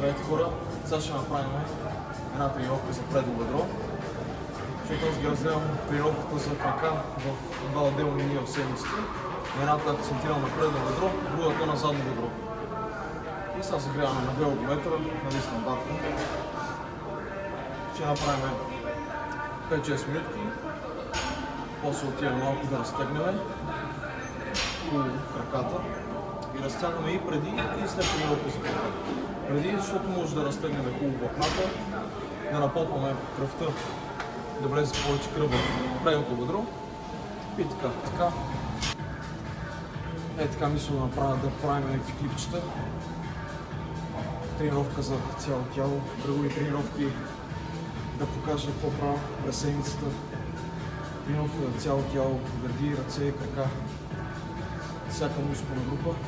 Здравейте хора, сега ще направим една тренировка за предно бедро. Защото аз ги разделям тренировката за крака в два отделни линии в седмицата. Едната е акцентирана на предно бедро, другата на задно бедро. И сега загряваме на 2 ergoметра, нали стандартно. Ще направим 5-6 минутки. После отиваме малко да разтегнем краката. И разтягаме и преди и след тренировка за крака. Преди, защото може да разтегнем хубаво влакната, да напомпаме кръвта, да влезе повече кръв в предното бедро. И така. Така мисля да направя да правим някакви клипчета. Тренировка за цяло тяло, други тренировки да покажа какво правя през седмицата. Тренировка за цяло тяло, гърди, ръце, крака, всяка мускулна група.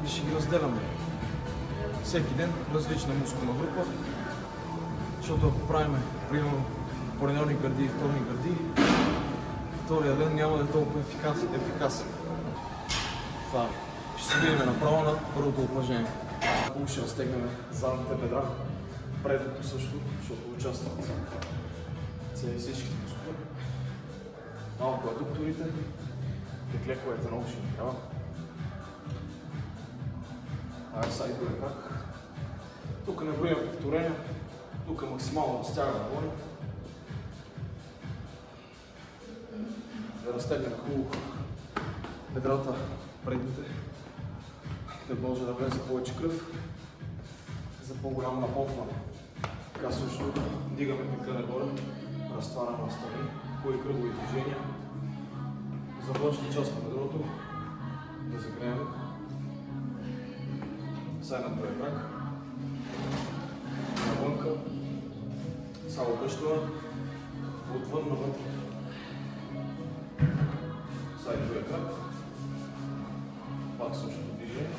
И ще ги разделяме. Всеки ден различна мускулна група, защото ако правим, примерно, понеделник гърди и вторник гърди, втория ден няма да е толкова ефикасен. Това ще се видим направо на първото упражнение. Първо ще разтегнем задните бедра, предното също, защото участват всичките мускули. Малко адукторите, леко много ще ни трябва. Сайдове крак. Тук не броим повторения, тук максимално разтягаме горе. Да разтегнем хубаво бедрата предните, да може да влезе повече кръв за по-голямо напомпване. Така също дигаме пика нагоре, разтваряме настрани, хубави кръгови движения. За външна част на бедрото да загреем. Сайдната е крак, навънка, само обръщаме, отвън навътре. Сайдната е крак, пак същото движение.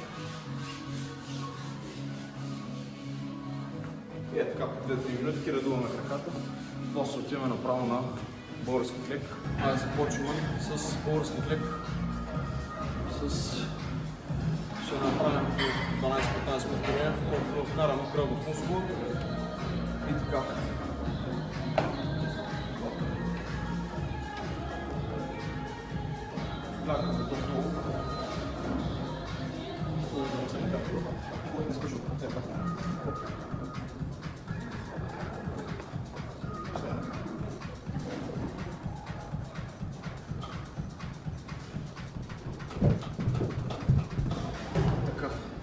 И е така по 2-3 минутки редуваме краката, после отиваме направо на български клек. Започваме с български клек. Ще направим по 12-15 повторения, който да вкараме кръв в мускула и така. Клякаме долу.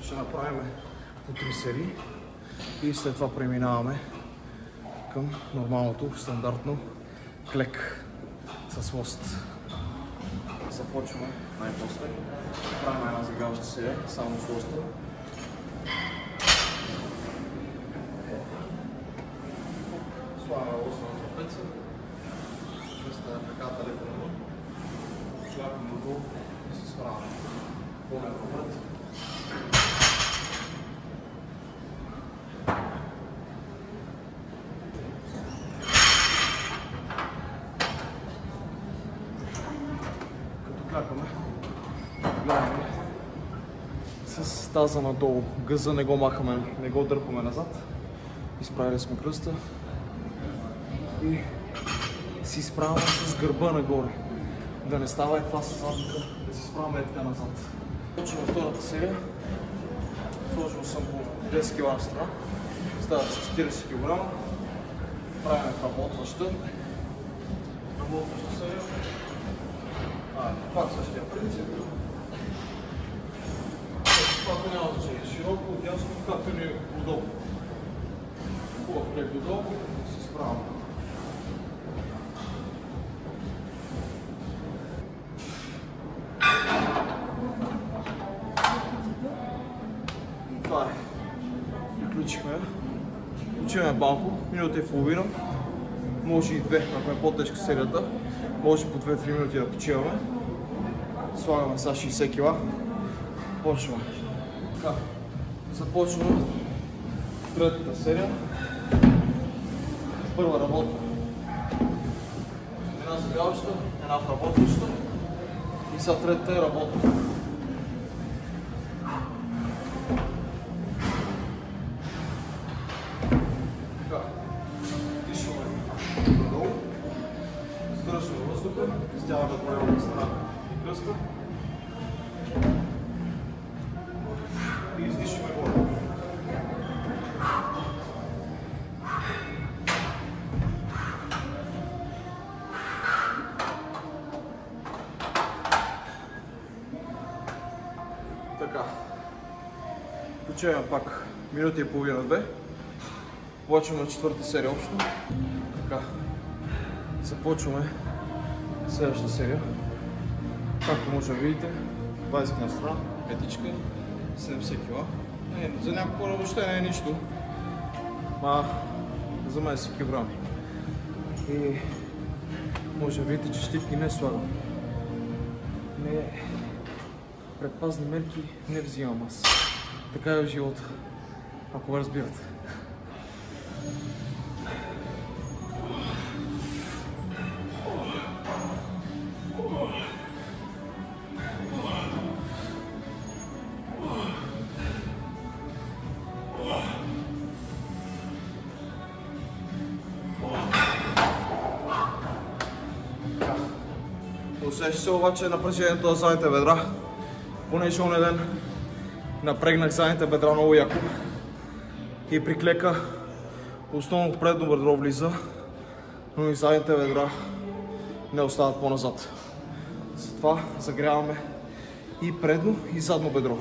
Ще направим по 3 серии и след това преминаваме към нормалното, стандартно клек с лост. Започваме най-после. Правим една загряваща серия, само с лоста. Слагаме лоста на трапеца. Представяме краката леко навън. Шляпаме отдолу и се справяме. По-леко напред. Клякаме, гледаме с таза надолу, гъза не го махаме, не го дърпаме назад. Изправили сме кръста и си изправяме с гърба нагоре. Да не става и това с задника, да си изправяме така назад. Почваме втората серия. Сложил съм по 10 кг на страна, стават 40 кг. Правим работваща серия. Пак същия принцип. Това няма значение. Широко, дясно, както ни е удобно. Хубав клек удобно, да се справяме. Това е. Приключихме. Учиме малко, минута и половина. Може и 2, ако е по-тежка серията. Може по 2-3 минути да почиваме. Слагаме сега 60 кг. Почваме. Така. Започваме третата серия. Първа работна. Една загряваща, една вработваща. И сега третата е работна. Почиваме пак минута и половина-две. Почваме четвърта серия общо. Така. Започваме следващата серия. Както може да видите, 20 на страна, петичка, 70 кг. За някакво въобще не е нищо. За мен са килограми. И може да видите, че щипки не слагам. Предпазни мерки не взимам аз. Така е в живота, ако ме разбирате. Усеща се обаче напрежението на задните бедра. Понеже оня ден напрегнах задните бедра много яко и при клека основно предно бедро влиза, но и задните бедра не остават по-назад. Затова загряваме и предно и задно бедро.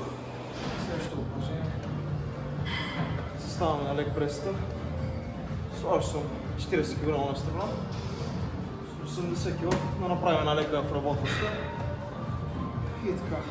Следващото упражнение. Заставаме на лег пресата. Слагаш съм 40 кг на страна. 80 кг, да направим една лека вработваща. И така.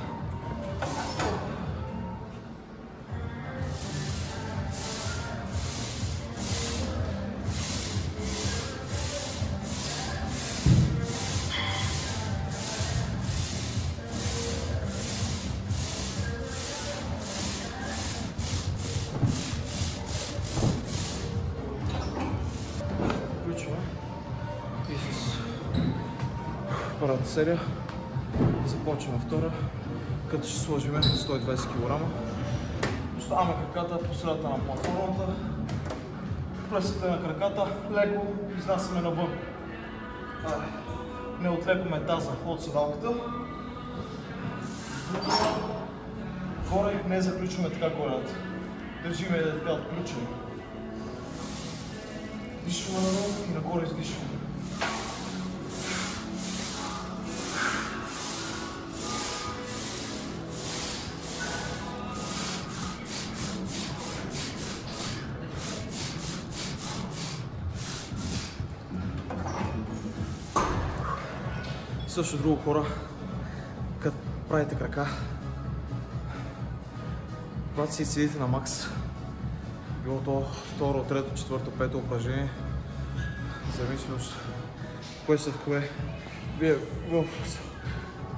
Първата серия. Започваме втора, като ще сложим 120 кг. Поставяме краката по средата на платформата. Пресите на краката, леко изнасяме навън. Не отлекваме таза от седалката. Горе не заключваме така колелата. Държиме да така отключим. Дишваме надолу и нагоре издишваме. Също друго хора, като правите крака, когато си седите на макс, било то второ, трето, четвърто, пето упражнение, зависимост кое се в кое, вие в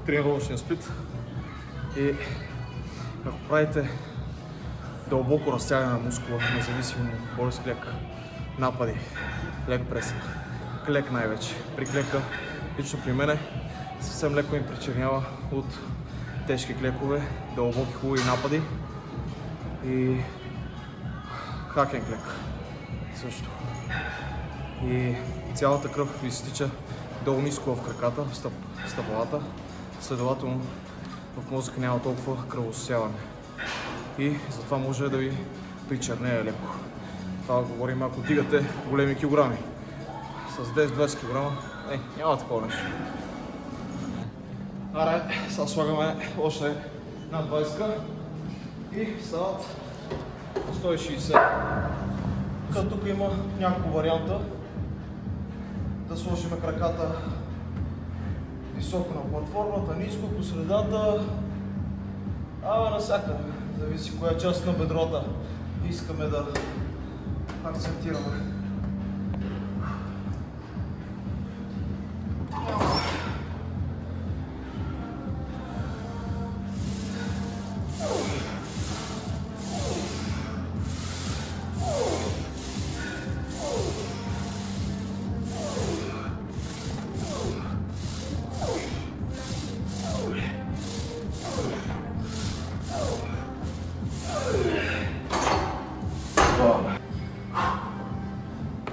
тренировъчния сплит и ако правите дълбоко разтягане на мускула, независимо боли с клек, напади, лег преса, клек най-вече, при клека лично при мене съвсем леко им причернява от тежки клекове, дълбоки хубави напади и хакен клек също. И цялата кръв ви изтича долу-ниско в краката, в стъпалата, следователно в мозъка няма толкова кръвосяване. И затова може да ви причернее леко. Това говорим ако дигате големи килограми. С 10-20 кг, няма такова нещо. Аре, сега слагаме още над 20 и стават 160. Като тук има няколко варианта да сложим краката високо на платформата, ниско по средата, насякъде. Зависи коя част на бедрото искаме да акцентираме.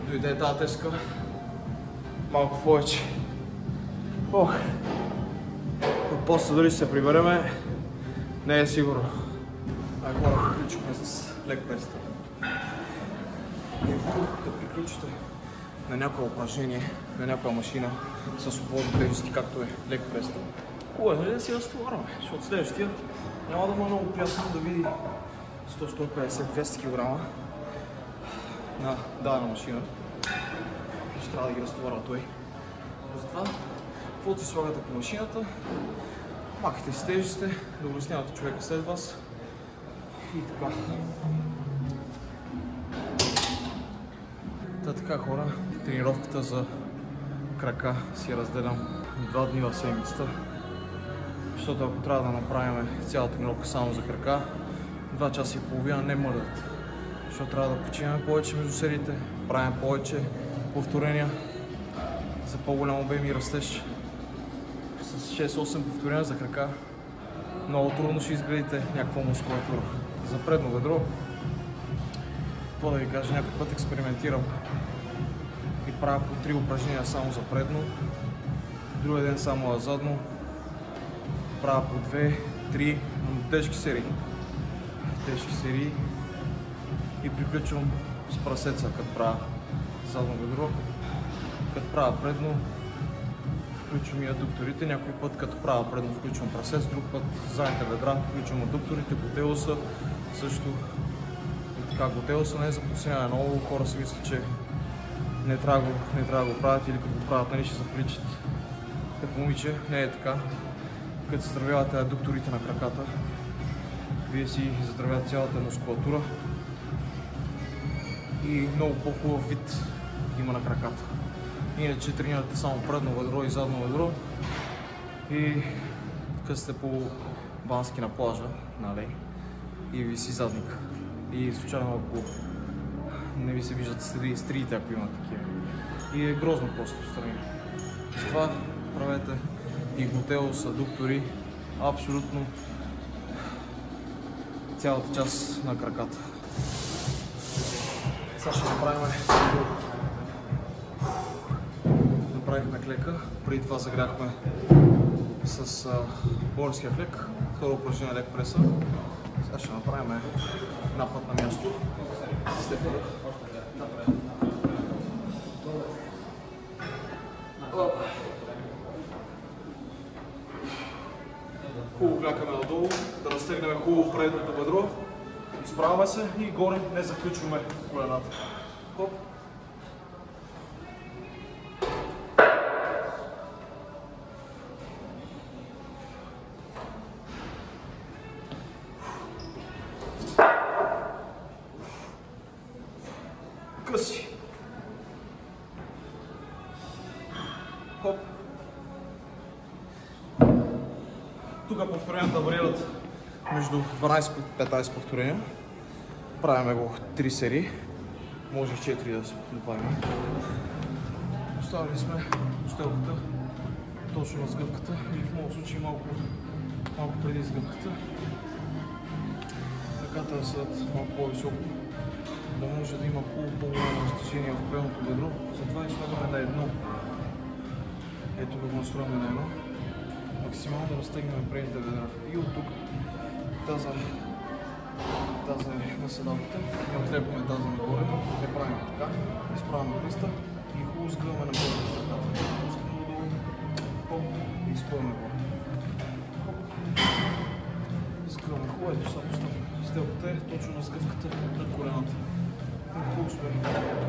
Дойде тази теска, малко повече. После дали ще се прибереме, не е сигурно. Ако да приключваме с лег преста. Да приключите на някое упражнение, на някоя машина с свободни тежести, както е лег преста. Хубаво е да си разтоварваме, защото следващия няма да му е много приятно да види 100-150-200 кг на дадена машина. Ще трябва да ги разтоварва той. Затова, каквото си слагате по машината, махате си тежестите, да улеснявате човека след вас и така. Така хора, тренировката за крака си разделям 2 дни в седмицата, защото ако трябва да направим цялата тренировка само за крака, 2 часа и половина не мърдат, защото трябва да починем повече между сериите, правим повече повторения за по-голям обем и растеж. С 6-8 повторения за крака много трудно ще изградите някаква мускулатура. За предно бедро, какво да ви кажа, някой път експериментирам и правя по 3 упражнения само за предно, другия ден само за задно, правя по 2-3 тежки серии. И приключвам с прасеца, като правя задно бедро, като правя предно, включвам и аддукторите, някой път като правя предно включвам прасец, друг път задните бедра, включвам аддукторите, глутеуса също. И така, глутеуса не е за подценяване, много хора си мислят, че не трябва да го правят или като го правят, нали ще заприличат като момиче, не е така. Като се здравявате аддукторите на краката, вие си заздравявате цялата мускулатура и много по-хубав вид има на краката. Иначе тренирате само предно бедро и задно бедро и като сте по Бански на плажа, нали, и ви си задник. И случайно ако не ви се виждат стриите, ако има такива. И е грозно просто страни. Затова правете и глутеус, аддуктори, абсолютно цялата част на краката. Сега ще направихме клека, преди това загряхме с борския клек, второ упражнение лек преса. Сега ще направим напад на място. Степър. Хубаво клякаме надолу, да разтегнем хубаво предното бедро. Изправяме се и горе не заключваме колената. Хоп. Къси. Хоп. Тук повторенията варират между 12 и 15 повторения. Правиме го 3 серии. Може и 4 да се добавим. Поставили сме постелката точно на сгъвката или в моят случай малко преди сгъвката. Ръката да седат малко по-високо, да може да има по-голямо разтежение в предното бедро. Затова излагаме на едно. Ето го настрояме на едно. Максимално да разтегнем предните бедра. И от тук таза е на седалката. Не отлепваме таза нагоре. Не правим така. Изправяме пръста и хубаво сгъваме на предната ръката. Пускаме долу. Хоп. И изпълваме горе. Сгъваме хубаво. Ето само стелката е точно на сгъвката на колената. Хубаво сме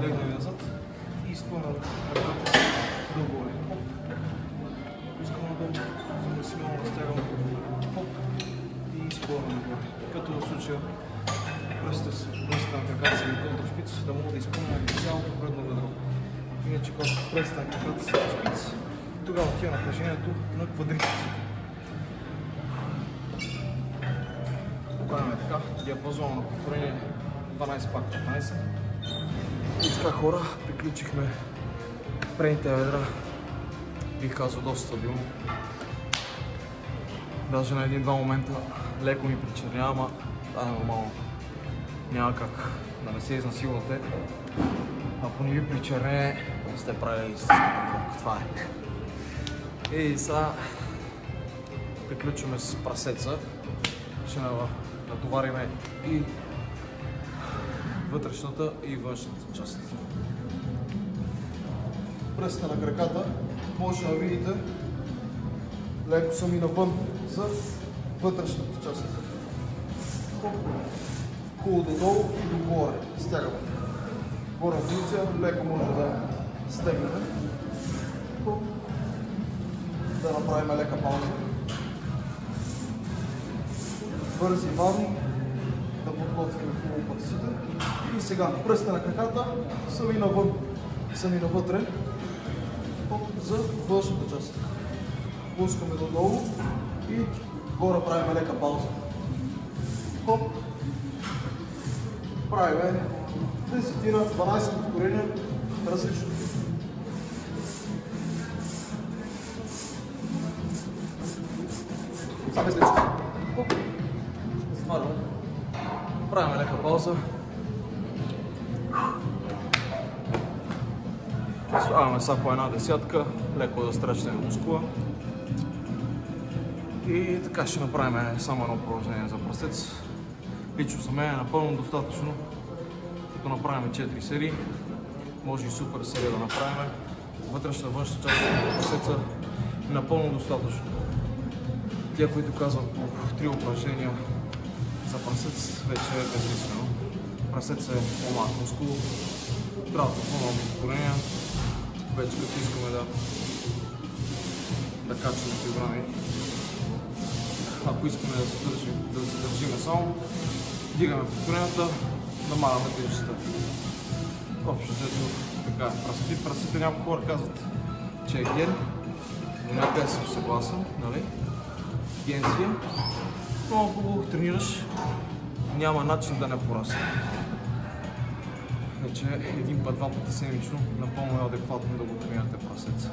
легнали назад и изпълваме ръката догоре. Пускаме надолу, за максимално разтягаме. Хоп. И изпълваме нагоре. Като в случая пръстите на краката си или контра шпиц, да мога да изпълням цялото предно бедро. Иначе когато пръстите на краката си шпиц, тогава отива напрежението на квадрицепсите. Правим така, диапазон на повторение 12 пак 15. И така хора, приключихме предните бедра. Бих казал доста стабилно. Даже на един-два момента леко ми причернява, ама това е нормално. Няма как да не се изнасилвате. Ако не ви причерне, не сте правили истинска тренировка. Това е. И сега приключваме с прасеца. Ще натовариме и вътрешната и външната част. Пръстите на краката може да видите леко сами навън за вътрешната част. хубаво додолу и догоре. Стягаме. Горна позиция, леко може да стегнем. Да направим лека пауза. Бързи и бавно да подготвим хубаво пътците. И сега пръстите на краката сами навън, сами навътре за външната част. Пускаме додолу и горе правим лека пауза. Хоп. Правим 10-12 повторения различно. Сега без лечко. Затваряме. Правим лека пауза. Слагаме сега по една десятка, леко да стречнем мускула. И така ще направим само едно упражнение за пръстец. Лично за мен е напълно достатъчно, като направим 4 серии. Може и супер серия да направим. Вътрешна външна част на пръстеца е напълно достатъчно. Тия, които казвам по 3 упражнения за пръстец, вече е безмислено. Пръстец е по-малък мускул, трябва да по-много повторения. Вече като искаме да качваме килограми. Ако искаме да задържим само, дигаме повторенията, намаляме тежестта. Общо взето така пръсти. Пръстите някои хора казват, че е ген, но някъде съм съгласен, нали? Ген си, но ако го тренираш, няма начин да не порасне. Вече един път, два пъти седмично напълно е адекватно да го тренирате пръстеца.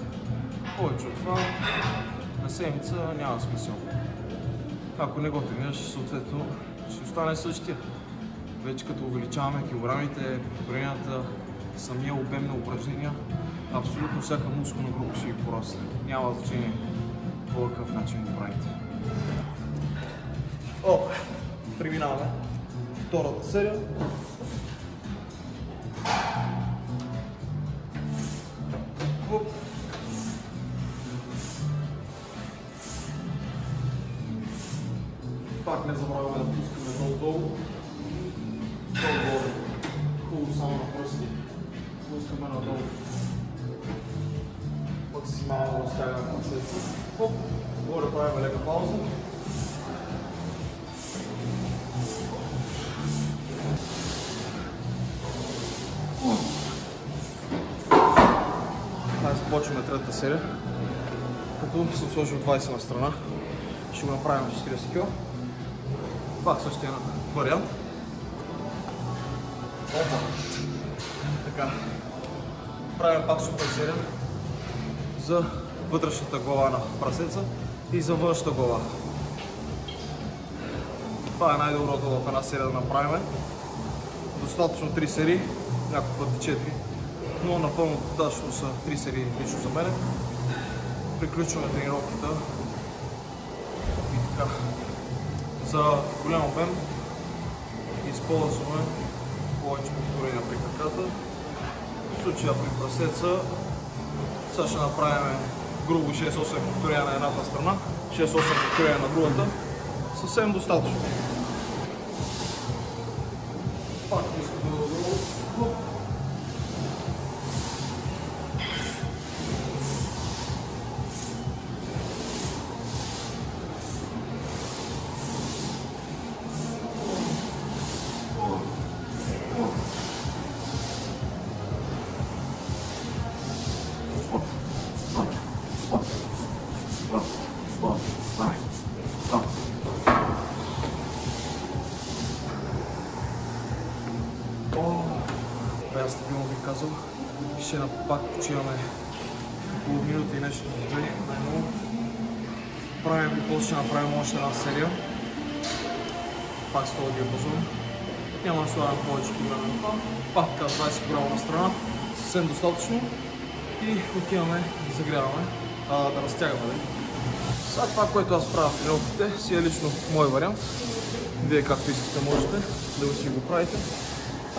Повече от това на седмица няма смисъл. Ако не го тренираш, съответно ще остане същия. Вече като увеличаваме килограмите, повторенията, самия обем на упражнения, абсолютно всяка мускулна група ще ги порасне. Няма значение по какъв начин го правите. Преминаваме втората серия. Пак не забравяме да пускаме долу-долу. Долу-долу. Хубаво само на пръсти. Пускаме надолу. Максимално разтягаме пръстеца. Хоп! Горе правим лека пауза. Започваме третата серия, като съм сложил 20 на страна. Ще го направим 40 кг. Пак същия вариант. Така. Правим пак супер серия за вътрешната глава на пръстеца и за външната глава. Това е най-доброто в една серия да направим. Достатъчно 3 серии, няколко пъти 4. Но напълно достатъчно са 3 серии лично за мен. Приключваме тренировката и така. За голям обем използваме повече повторения при краката. В случая при пръстеца сега ще направим грубо 6-8 повторения на едната страна, 6-8 повторения на другата. Съвсем достатъчно. Пак искам да долу. Аз стабилно бих казал, ще пак почиваме около минута и нещо до 2, най-много. Правим и после ще направим още една серия, пак с този диапазон. Няма да слагам повече време на това, пак така 20 кг на страна, съвсем достатъчно и отиваме да загряваме, да разтягаме. Сега това, което аз правя в тренировките, си е лично мой вариант. Вие както искате можете да си го правите.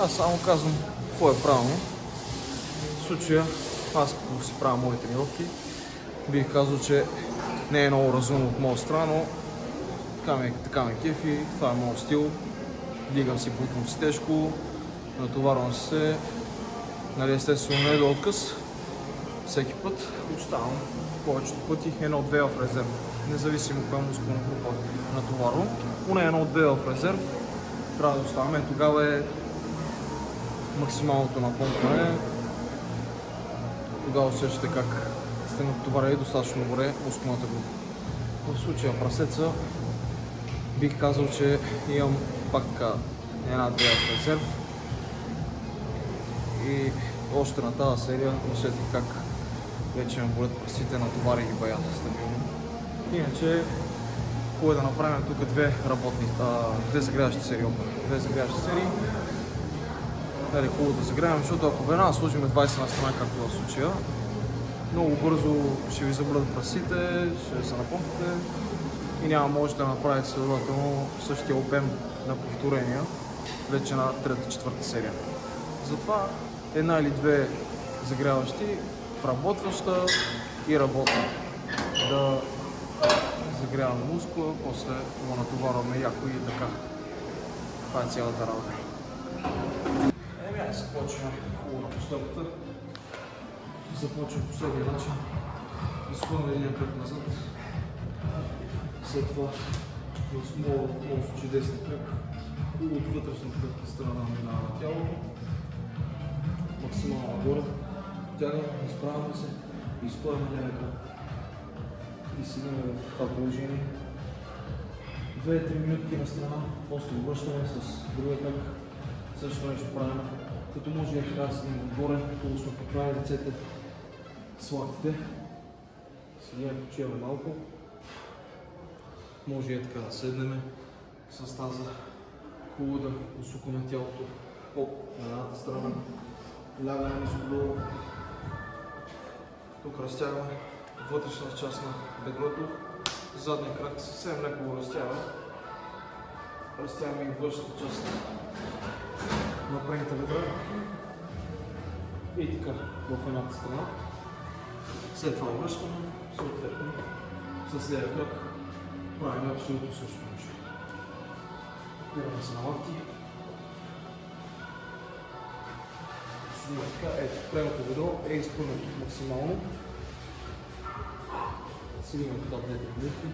Аз само казвам какво е правилно. В случая, аз като си правя мои тренировки, бих казал, че не е много разумно от моя страна, но така ме кефи, това е моят стил Дигам си, бутвам си тежко, натоварвам се. Нали, естествено не е до отказ. Всеки път оставам повечето пъти 1-2 в резерв. Независимо коя мускулна група натоварвам. Поне 1-2 в резерв трябва да оставаме. Тогава е максималното напомпване. Тогава усещате как сте натоварили достатъчно добре мускулната група. В случая прасеца бих казал, че имам пак така 1-2 в резерв. И още на тази серия усетих как вече ме болят пръстите, натовари ги бая стабилно. Иначе, хубаво е да направим тук две загряващи серии. Две загряващи серии. Дали хубаво да загряваме, защото ако веднага сложим 20 на страна, както в случая, много бързо ще ви заболят пръстите, ще се напомпите и няма може да направите следователно същия обем на повторения вече на 3-4 серия. Затова една или две загряващи в работваща и работна. Да загряваме мускула, после го натоварваме яко и така. Това е цялата работа. Започваме хубаво на постъпката. Започвам последния начин. Изхвърляме един кръг назад. След това в моят случай десния кръг. Хубаво от вътрешната страна минава на тялото. Максимално нагоре. Тягаме, изправяме се и изхвърляме един кръг. И седим в това положение. 2-3 минутки на страна. После обръщаме с другия кръг. Също нещо правим. Като може и така да седим отгоре, като сме поправили ръцете с лактите. Седим, почиваме малко. Може и така да седнем с таза. Хубаво да усукаме тялото по едната страна. Лягаме ниско-долу. Тук разтягаме вътрешната част на бедрото. Задния крак съвсем леко го разтяга. Разтягаме и външната част на предните бедра. И така в едната страна. След това връщаме, съответно с левия крак правим абсолютно същото нещо. Опираме се на лакти. Така, ето, предното бедро е изпълнено максимално. Седим така 2-3 минути.